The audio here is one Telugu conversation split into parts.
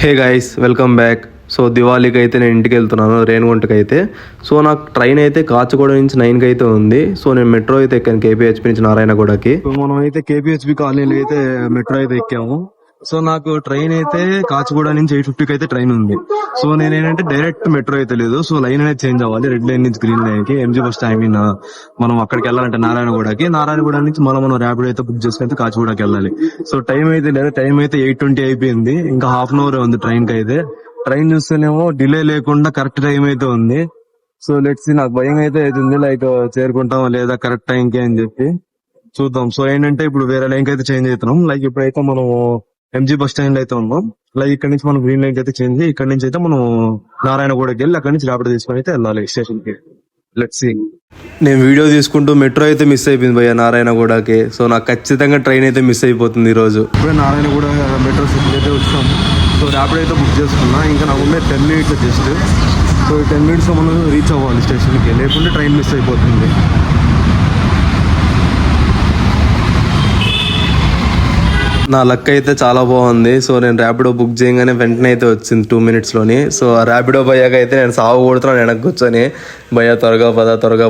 హే గైస్ వెల్కమ్ బ్యాక్. సో దివాళీకి అయితే నేను ఇంటికి వెళ్తున్నాను రేణిగుంటకి అయితే. సో నాకు ట్రైన్ అయితే కాచిగూడ నుంచి 9కి అయితే ఉంది. సో నేను మెట్రో అయితే ఎక్కాను కేపీహెచ్పి నుంచి నారాయణగూడకి. సో మనం అయితే కేపీహెచ్పి కాలనీలో అయితే మెట్రో అయితే ఎక్కాము. సో నాకు ట్రైన్ అయితే కాచిగూడ నుంచి 8:50కి అయితే ట్రైన్ ఉంది. సో నేనేంటంటే డైరెక్ట్ మెట్రో అయితే లేదు. సో లైన్ అనేది చేంజ్ అవ్వాలి, రెడ్ లైన్ నుంచి గ్రీన్ లైన్ కి. ఎంజీ బస్ ఐ మీన్ మనం అక్కడికి వెళ్ళాలంటే నారాయణగూడ నుంచి మనం ర్యాపిడో అయితే బుక్ చేసుకుంటే కాచిగూడకి వెళ్ళాలి. సో టైం అయితే లేదు, టైం అయితే 8:20 అయిపోయింది. ఇంకా హాఫ్ అన్ అవర్ ఉంది ట్రైన్ కి అయితే. ట్రైన్ చూస్తేనేమో డిలే లేకుండా కరెక్ట్ టైం అయితే ఉంది. సో లెట్స్ నాకు భయం అయితే అవుతుంది, లైక్ చేరుకుంటాం లేదా కరెక్ట్ టైం కి అని చెప్పి చూద్దాం. సో ఏంటంటే ఇప్పుడు వేరే లైన్ కి అయితే చేంజ్ అవుతున్నాం. లైక్ ఇప్పుడైతే మనం ఎంజీ బస్ స్టాండ్ లో అయితే ఉన్నాం. లైక్ ఇక్కడ నుంచి మనం గ్రీన్ లైన్ అయితే చేంజ్, ఇక్కడ నుంచి అయితే మనం నారాయణగూడకి వెళ్ళి అక్కడ నుంచి ర్యాపిడో తీసుకొని అయితే వెళ్ళాలి స్టేషన్ కి. Let's see. నేను వీడియో తీసుకుంటూ మెట్రో అయితే మిస్ అయిపోయింది భయ్య నారాయణగూడకి. సో నాకు ఖచ్చితంగా ట్రైన్ అయితే మిస్ అయిపోతుంది ఈ రోజు. ఇప్పుడే నారాయణగూడ మెట్రో స్టేషన్ అయితే వచ్చాం. సో ర్యాపిడో అయితే బుక్ చేసుకున్నా. ఇంకా నాకు ఉండే 10 minutes జస్ట్. సో 10 minutes లో మనం రీచ్ అవ్వాలి స్టేషన్ కి, లేకుంటే ట్రైన్ మిస్ అయిపోతుంది. నా లక్ అయితే చాలా బాగుంది. సో నేను ర్యాపిడో బుక్ చేయగానే వెంటనే అయితే వచ్చింది 2 minutes లోని. సో ఆ ర్యాపిడో భయ్యాక అయితే నేను సాగు కొడుతున్నాను వెనక్కి కూర్చొని, భయ్యా త్వరగా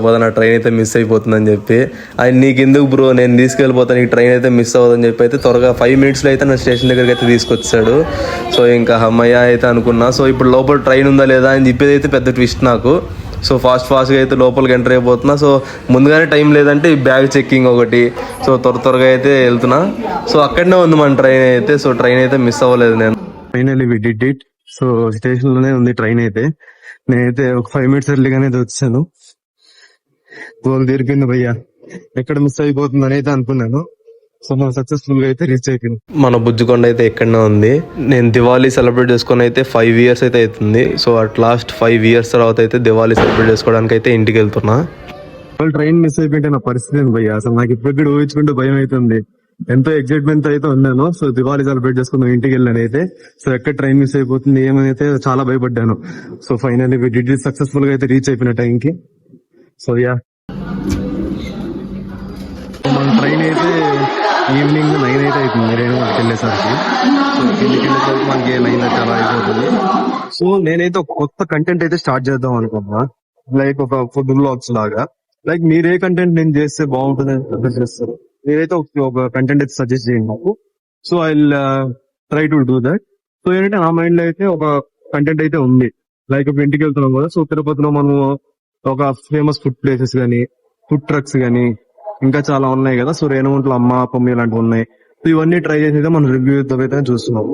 పద నా ట్రైన్ అయితే మిస్ అయిపోతుందని చెప్పి. అది నీకు ఎందుకు బ్రో, నేను తీసుకెళ్ళిపోతాను, ఈ ట్రైన్ అయితే మిస్ అవ్వదని చెప్పి అయితే త్వరగా 5 minutes అయితే నా స్టేషన్ దగ్గరికి అయితే తీసుకొచ్చాడు. సో ఇంకా అమ్మయ్య అయితే అనుకున్నా. సో ఇప్పుడు లోపల ట్రైన్ ఉందా లేదా అని చెప్పేది అయితే పెద్ద ట్విస్ట్ నాకు. సో ఫాస్ట్గా అయితే లోపలికి ఎంటర్ అయిపోతున్నా. సో ముందుగానే టైం లేదంటే ఈ బ్యాగ్ చెక్కింగ్ ఒకటి. సో త్వరగా అయితే వెళ్తున్నా. సో అక్కడనే ఉంది మన ట్రైన్ అయితే. సో ట్రైన్ అయితే మిస్ అవ్వలేదు నేను. Finally we did it. So station లోనే ఉంది ట్రైన్ అయితే. నేనైతే ఒక 5 minutes ఎర్లీగానే వచ్చాను. గోల్ తీరిపోయింది భయ్యా, ఎక్కడ మిస్ అయిపోతుంది అని అయితే అనుకున్నాను. సో మనం సక్సెస్ఫుల్ గా అయితే రీచ్ అయిపోయింది. మన బుజ్జికొండ అయితే ఎక్కడనే ఉంది. నేను దివాళీ సెలబ్రేట్ చేసుకుని అయితే 5 years అయితే అవుతుంది. సో అట్ లాస్ట్ 5 years తర్వాత అయితే దివాళీ సెలబ్రేట్ చేసుకోవడానికి అయితే ఇంటికి వెళ్తున్నా. ట్రైన్ మిస్ అయిపోయింటే నా పరిస్థితి భయ్యా, అసలు నాకు ఇప్పుడు ఊహించుకుంటూ భయం అవుతుంది. ఎంతో ఎక్సైట్మెంట్ అయితే ఉన్నాను. సో దివాళీ సెలబ్రేట్ చేసుకున్నాం, ఇంటికి వెళ్ళాను అయితే. సో ఎక్కడ ట్రైన్ మిస్ అయిపోతుంది ఏమని అయితే చాలా భయపడ్డాను. So finally we did it, successful గా అయితే రీచ్ అయిపోయిన టైం కి. సో యా, మన ట్రైన్ అయితే ఈవినింగ్ 9 అయితే అవుతుంది రేణుగుంటకి వెళ్ళేసరికి. సో కిందికి వెళ్ళేసరికి మనకి 9 అలా అయిపోతుంది. సో నేనైతే ఒక కొత్త కంటెంట్ అయితే స్టార్ట్ చేద్దాం అనుకున్నా, లైక్ ఒక ఫుడ్ బ్లాగ్స్ లాగా. లైక్ మీరు ఏ కంటెంట్ నేను చేస్తే బాగుంటుంది సజెస్ట్ చేస్తారు, మీరైతే ఒక కంటెంట్ అయితే సజెస్ట్ చేయండి నాకు. So I try to do that. So ఏంటంటే నా మైండ్ లో అయితే ఒక కంటెంట్ అయితే ఉంది. లైక్ ఇప్పుడు ఇంటికి వెళ్తున్నాం కదా, సో తిరుపతిలో మనం ఒక ఫేమస్ ఫుడ్ ప్లేసెస్ గానీ, ఫుడ్ ట్రక్స్ గానీ ఇంకా చాలా ఉన్నాయి కదా. సో రేణుగుంటలో అమ్మ పొమ్మి ఇలాంటివి ఉన్నాయి. సో ఇవన్నీ ట్రై చేసి అయితే మనం రివ్యూ అయితే చూస్తున్నాము.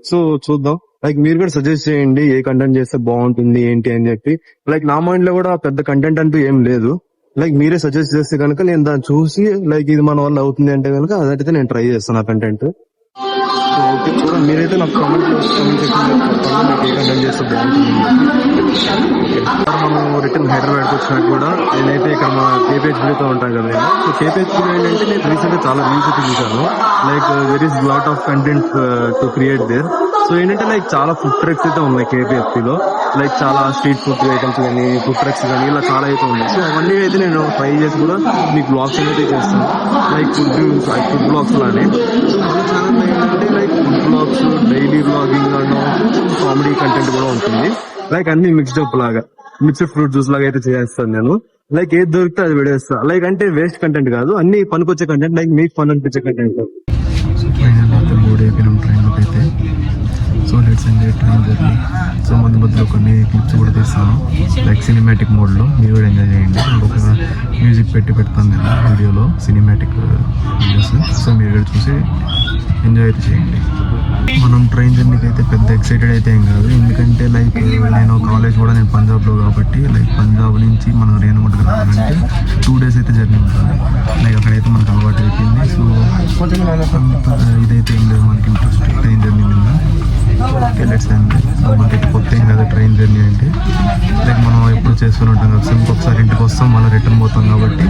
సో చూద్దాం. లైక్ మీరు కూడా సజెస్ట్ చేయండి ఏ కంటెంట్ చేస్తే బాగుంటుంది ఏంటి అని చెప్పి. లైక్ నా మైండ్ లో కూడా పెద్ద కంటెంట్ అంటూ ఏం లేదు. లైక్ మీరే సజెస్ట్ చేస్తే కనుక నేను దాన్ని చూసి లైక్ ఇది మన వల్ల అవుతుంది అంటే కనుక అదైతే నేను ట్రై చేస్తాను ఆ కంటెంట్. ఓకే, చూడండి మీరైతే నాకు కామెంట్ సెక్షన్ మీకు ఏ కంటెంట్ చేస్తే బాగుంటుంది. మనం రిటర్న్ హైదరాబాద్కి వచ్చినట్టు కూడా నేనైతే ఇక్కడ మా కేపీహెచ్పీతో ఉంటాను కదా నేను. సో కేపీహెచ్పీ ఏంటంటే నేను రీసెంట్ గా చాలా రీల్స్ అయితే చూసాను. Like there is lot of content to create there. So ఏంటంటే లైక్ చాలా ఫుడ్ ట్రక్స్ అయితే ఉన్నాయి కేపీహెచ్పీలో. లైక్ చాలా స్ట్రీట్ ఫుడ్ ఐటమ్స్ కానీ, ఫుడ్ ట్రక్స్ కానీ ఇలా చాలా అయితే ఉన్నాయి. సో అవన్నీ అయితే నేను ట్రై చేసి కూడా మీకు బ్లాగ్స్ అయితే చేస్తాను, లైక్ ఫుడ్ బ్లాగ్స్ లానే. సో మన ఛానల్ ఏంటంటే like food vlogs, daily vlogging comedy content కూడా ఉంటుంది. లైక్ అన్ని మిక్స్డ్ అప్ లాగా, మిక్స్డ్ ఫ్రూట్ జ్యూస్ లాగా అయితే చేస్తాను నేను. లైక్ ఏది దొరికితే అది పెడేస్తా. లైక్ అంటే వేస్ట్ కంటెంట్ కాదు, అన్ని పనికొచ్చే కంటెంట్, లైక్ మీకు పని అనిపించే కంటెంట్. ట్రైన్ అయితే so let's enjoy train journey. So మధ్యలో కొన్ని క్లిప్స్ కూడా తీస్తాను లైక్ సినిమాటిక్ మోడ్లో. మీరు కూడా ఎంజాయ్ చేయండి. ఒక మ్యూజిక్ పెడతాను నేను వీడియోలో, సినిమాటిక్ వీడియోస్. సో మీరు కూడా చూసి ఎంజాయ్ అయితే చేయండి. మనం ట్రైన్ జర్నీకి అయితే పెద్ద ఎక్సైటెడ్ అయితే ఏం కాదు, ఎందుకంటే లైక్ నేను కాలేజ్ కూడా నేను పంజాబ్లో కాబట్టి లైక్ పంజాబ్ నుంచి మనం రేణుగుంటకి రావాలంటే 2 days అయితే జర్నీ ఉంటుంది. లైక్ అక్కడైతే మనకు అలవాటు అయిపోయింది. సో ఇదైతే ఏం లేదు మనకి ఇంట్రెస్ట్ ట్రైన్ జర్నీ మీద. Okay let's enjoy. సో మనకైతే కొత్త ఏం కదా ట్రైన్ జర్నీ అంటే. లైక్ మనం ఎప్పుడు చేస్తూనే ఉంటాం కదా, సింపుల్ ఒకసారి ఇంటికి వస్తాం మళ్ళీ రిటర్న్ పోతాం కాబట్టి.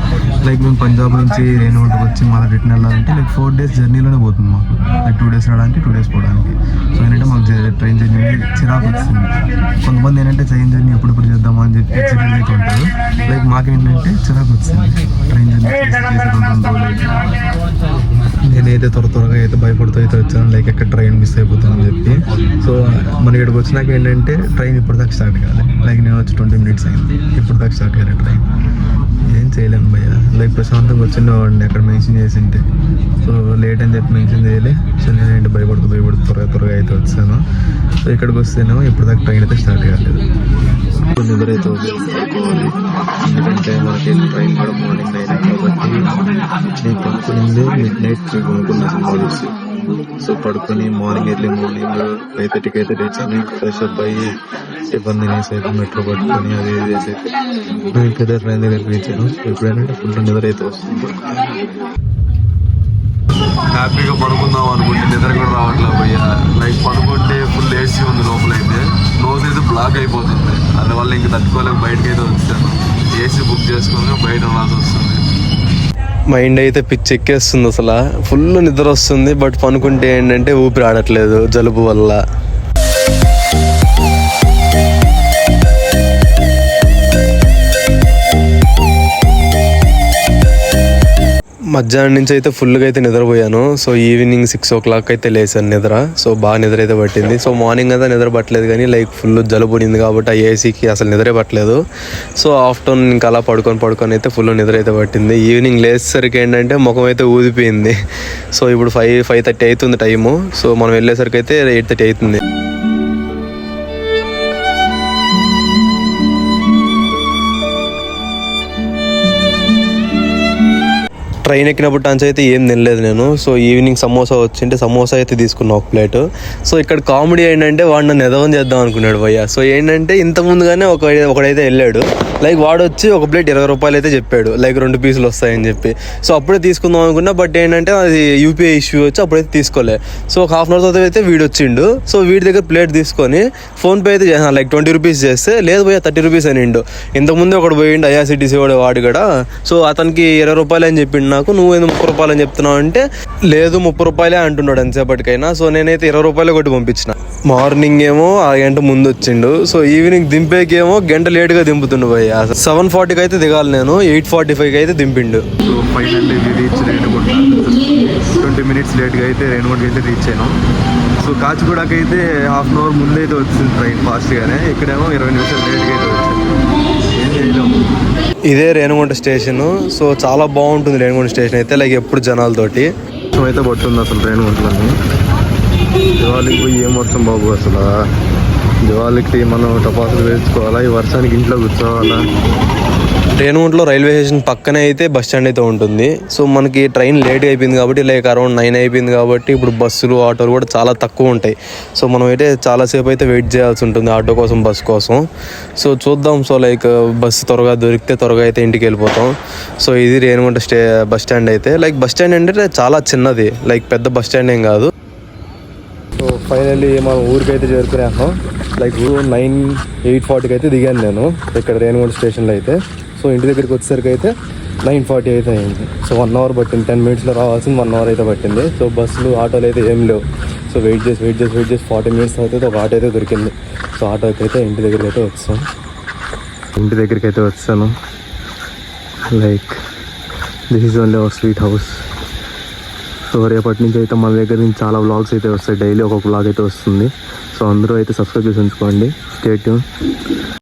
లైక్ మేము పంజాబ్ నుంచి రేణుగుంటకి వచ్చి మళ్ళీ రిటర్న్ వెళ్ళాలంటే లైక్ 4 days జర్నీలోనే పోతుంది మాకు. లైక్ 2 days రావడానికి 2 days పోవడానికి. సో ఏంటంటే మాకు ట్రైన్ జర్నీ చిరాకు వచ్చింది. కొంతమంది ఏంటంటే ట్రైన్ జర్నీ ఎప్పుడెప్పుడు చేద్దామా అని చెప్పి ఎక్సైటెడ్ అయితే ఉంటారు. లైక్ మాకేంటంటే చిరాకు వచ్చింది ట్రైన్ జర్నీ చేసే 2 రోజులు అయితే. నేనైతే త్వరగా అయితే భయపడుతూ అయితే వచ్చాను, లైక్ ఎక్కడ ట్రైన్ మిస్ అయిపోతానని చెప్పి. సో ఇక్కడికి వచ్చినాక ఏంటంటే ట్రైన్ ఇప్పుడు దాకా స్టార్ట్ కావాలి. లైక్ నేను వచ్చి 20 minutes అయింది, ఇప్పుడు దాకా స్టార్ట్ కాలేదు ట్రైన్. ఏం చేయలేను భయ్య. లైక్ ప్రశాంతంగా వచ్చిండేవాడిని అక్కడ మెన్షన్ చేసి ఉంటే. సో లేట్ అని చెప్పి మెన్షన్ చేయలే. సో నేనేంటి భయపడుతూ త్వరగా అయితే వచ్చాను. సో ఇక్కడికి వస్తేనేమో ఇప్పుడు దాకా ట్రైన్ అయితే స్టార్ట్ కాలేదు. నిద్రైతే పడుకోవాలి, ఎందుకంటే మనకి ట్రైన్ కూడా మార్నింగ్ 9 కాబట్టి నేను పడుకునింది midnight కొనుక్కున్న సినిమా చూసి. సో పడుకొని మార్నింగ్ 5:30కి అయితే లేచాను. ఫ్రెష్ అప్ అయ్యి టిఫిన్ తినేసి అయితే మెట్రో పట్టుకొని అది చేసి అయితే నేను ఇక్కడ ట్రైన్ దగ్గరికి రీచాను. ఎప్పుడైనా ఫుల్ నిద్ర అయితే వస్తుంది. హ్యాపీగా పడుకుందాం అనుకుంటే నిద్ర కూడా రావట్లేదు భయ్య. లైక్ పడుకుంటే ఫుల్ ఏసీ ఉంది లోపలైతే, నోస్ అయితే బ్లాక్ అయిపోతుంది. అందువల్ల ఇంక తట్టుకోలేక బయటకి అయితే వచ్చాను. ఏసీ బుక్ చేసుకొని బయట రాసి వస్తుంది. మైండ్ అయితే పిచ్చి ఎక్కేస్తుంది, అసలు ఫుల్ నిద్ర వస్తుంది. బట్ పనుకుంటే ఏంటంటే ఊపిరి ఆడట్లేదు జలుబు వల్ల. మధ్యాహ్నం నుంచి అయితే ఫుల్గా అయితే నిద్రపోయాను. సో ఈవినింగ్ 6 o'clock అయితే లేసాను నిద్ర. సో బాగా నిద్ర అయితే పట్టింది. సో మార్నింగ్ అంతా నిద్ర పట్టలేదు, కానీ లైక్ ఫుల్ జలుబు పడింది కాబట్టి ఆ ఏసీకి అసలు నిద్రే పట్టలేదు. సో ఆఫ్టర్నూన్ ఇంకా అలా పడుకొని అయితే ఫుల్ నిద్ర అయితే పట్టింది. ఈవినింగ్ లేచేసరికి ఏంటంటే ముఖం అయితే ఊదిపోయింది. సో ఇప్పుడు 5:30 అవుతుంది టైము. సో మనం వెళ్ళేసరికి అయితే 8:30 అవుతుంది. ట్రైన్ ఎక్కినప్పుడు టాన్స్ అయితే ఏం తినలేదు నేను. సో ఈవినింగ్ సమోసా వచ్చింటే సమోసా అయితే తీసుకున్నా ఒక ప్లేట్. సో ఇక్కడ కామెడీ ఏంటంటే వాడు నన్ను ఎదవం చేద్దాం అనుకున్నాడు భయ్య. సో ఏంటంటే ఇంత ముందుగానే ఒకడైతే వెళ్ళాడు. లైక్ వాడు వచ్చి ఒక ప్లేట్ 20 రూపాయలు అయితే చెప్పాడు, లైక్ 2 పీసులు వస్తాయని చెప్పి. సో అప్పుడే తీసుకుందాం అనుకున్నా, బట్ ఏంటంటే అది యూపీఐ ఇష్యూ వచ్చి అప్పుడైతే తీసుకోలే. సో ఒక హాఫ్ అన్ అవర్ తర్వాత అయితే వీడు వచ్చిండు. సో వీడి దగ్గర ప్లేట్ తీసుకొని ఫోన్పే అయితే చేసాను. లైక్ 20 రూపీస్ చేస్తే లేదు భయ్య 30 రూపీస్ అనిండు. ఇంతకుముందే ఒకడు పోయిండు ఐఆర్సీటీసీ వాడు కూడా. సో అతనికి 20 రూపాయలు అని చెప్పిండు నాకు. నువ్వు ఎందుకు 30 రూపాయలు అని చెప్తున్నావు అంటే లేదు 30 రూపాయలే అంటున్నాడు ఎంతసేపటికైనా. సో నేనైతే 20 రూపాయలు కొట్టి పంపించిన. మార్నింగ్ ఏమో 1 గంట ముందు వచ్చిండు. సో ఈవినింగ్ దింపేకేమో గంట లేట్గా దింపుతుండు భయ్య. 7:40కి అయితే దిగాలి నేను, 8:45కి అయితే దింపిండు. So finally reach Renigunta. 20 minutes లేట్గా అయితే రేణుగుంటకి అయితే రీచ్ అయినాం. సో కాచిగూడకి అయితే హాఫ్ అన్ అవర్ ముందు అయితే వచ్చింది ట్రైన్ ఫాస్ట్గానే. ఇక్కడేమో 20 నిమిషాలు లేట్గా అయితే వచ్చింది. ఏం చేయలేం. ఇదే రేణుగుంట స్టేషన్. సో చాలా బాగుంటుంది రేణుగుంట స్టేషన్ అయితే, లైక్ ఎప్పుడు జనాలతోటి. సో అయితే పట్టుంది అసలు రేణుగుంటలోని. దివాళీకి పోయి ఏం వర్షం బాబు అసలు. దివాళీకి మనం టపాసులు వేసుకోవాలా, ఈ వర్షానికి ఇంట్లో కూర్చోవాలా. రేణుగుంటలో రైల్వే స్టేషన్ పక్కనే అయితే బస్ స్టాండ్ అయితే ఉంటుంది. సో మనకి ట్రైన్ లేట్ అయిపోయింది కాబట్టి, లైక్ అరౌండ్ 9 అయిపోయింది కాబట్టి ఇప్పుడు బస్సులు ఆటోలు కూడా చాలా తక్కువ ఉంటాయి. సో మనం అయితే చాలాసేపు అయితే వెయిట్ చేయాల్సి ఉంటుంది ఆటో కోసం, బస్ కోసం. సో చూద్దాం. సో లైక్ బస్సు త్వరగా దొరికితే త్వరగా అయితే ఇంటికి వెళ్ళిపోతాం. సో ఇది రేణుగుంట బస్ స్టాండ్ అయితే. లైక్ బస్ స్టాండ్ అంటే చాలా చిన్నది, లైక్ పెద్ద బస్ స్టాండ్ ఏం కాదు. సో ఫైనల్లీ మనం ఊరికైతే చేరుకునేస్తాం. లైక్ 8:40కి అయితే దిగాను నేను ఇక్కడ రేణుగుంట స్టేషన్లో అయితే. సో ఇంటి దగ్గరికి వచ్చేసరికి అయితే 9:40 అయితే అయింది. సో 1 అవర్ పట్టింది. 10 minutesలో రావాల్సింది 1 అవర్ అయితే పట్టింది. సో బస్సులు ఆటోలు అయితే ఏం లేవు. సో వెయిట్ చేసి 40 minutes అయితే ఒక ఆటో అయితే దొరికింది. సో ఆటోకి అయితే ఇంటి దగ్గరికి అయితే వచ్చాను. Like this is only our sweet house. So రేపటి నుంచి అయితే మన దగ్గర నుంచి చాలా వ్లాగ్స్ అయితే వస్తాయి. డైలీ ఒక్కొక్క వ్లాగ్ అయితే వస్తుంది. సో అందరూ అయితే సబ్స్క్రైబ్ చేసి ఉంచుకోండి. Stay tune.